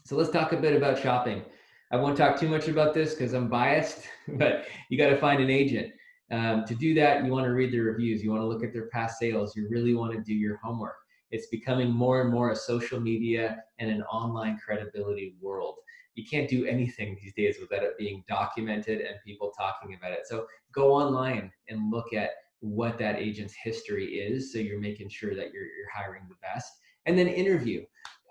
So let's talk a bit about shopping. I won't talk too much about this because I'm biased, but you got to find an agent. To do that, you want to read the reviews. You want to look at their past sales. You really want to do your homework. It's becoming more and more a social media and an online credibility world. You can't do anything these days without it being documented and people talking about it. So go online and look at what that agent's history is. So you're making sure that you're hiring the best. And then interview.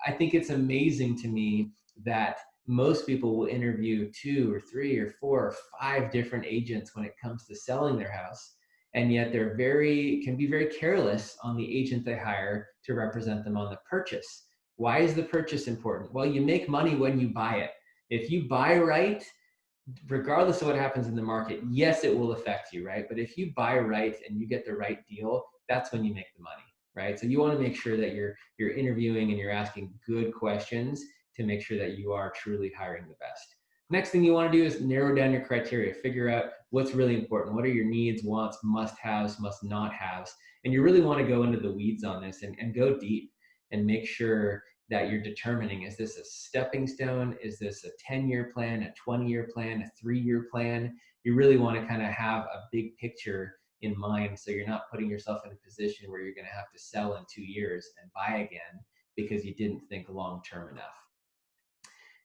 I think it's amazing to me that most people will interview two or three or four or five different agents when it comes to selling their house. And yet they're can be very careless on the agent they hire to represent them on the purchase. Why is the purchase important? Well, you make money when you buy it. If you buy right, regardless of what happens in the market, yes, it will affect you, right? But if you buy right and you get the right deal, that's when you make the money, right? So you want to make sure that you're interviewing and you're asking good questions to make sure that you are truly hiring the best. Next thing you want to do is narrow down your criteria. Figure out what's really important. What are your needs, wants, must-haves, must-not-haves? And you really want to go into the weeds on this and go deep and make sure that you're determining, is this a stepping stone? Is this a 10-year plan, a 20-year plan, a 3-year plan? You really want to kind of have a big picture in mind so you're not putting yourself in a position where you're going to have to sell in 2 years and buy again because you didn't think long term enough.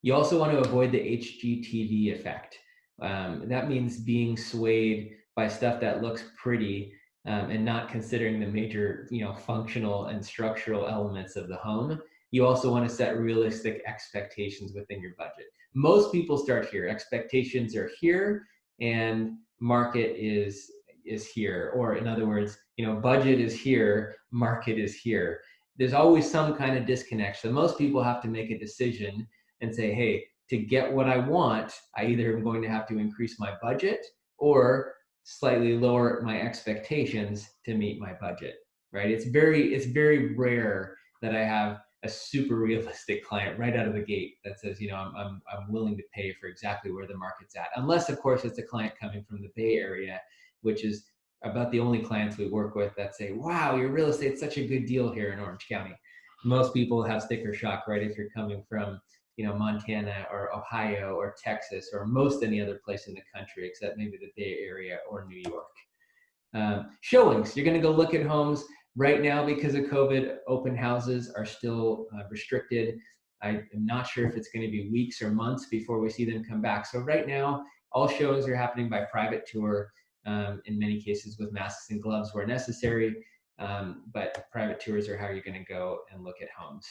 You also want to avoid the HGTV effect. That means being swayed by stuff that looks pretty and not considering the major, functional and structural elements of the home. You also want to set realistic expectations within your budget. Most people start here. Expectations are here, and market is here. Or in other words, budget is here, market is here. There's always some kind of disconnect. So most people have to make a decision and say, hey, to get what I want, I either am going to have to increase my budget or slightly lower my expectations to meet my budget, right? It's very rare that I have a super realistic client right out of the gate that says, I'm willing to pay for exactly where the market's at. Unless, of course, it's a client coming from the Bay Area, which is about the only clients we work with that say, wow, your real estate's such a good deal here in Orange County. Most people have sticker shock, right? If you're coming from Montana or Ohio or Texas or most any other place in the country except maybe the Bay Area or New York. Showings, you're going to go look at homes. Right now, because of COVID, open houses are still restricted. I am not sure if it's going to be weeks or months before we see them come back. So right now, all showings are happening by private tour, in many cases with masks and gloves where necessary. But private tours are how you're going to go and look at homes.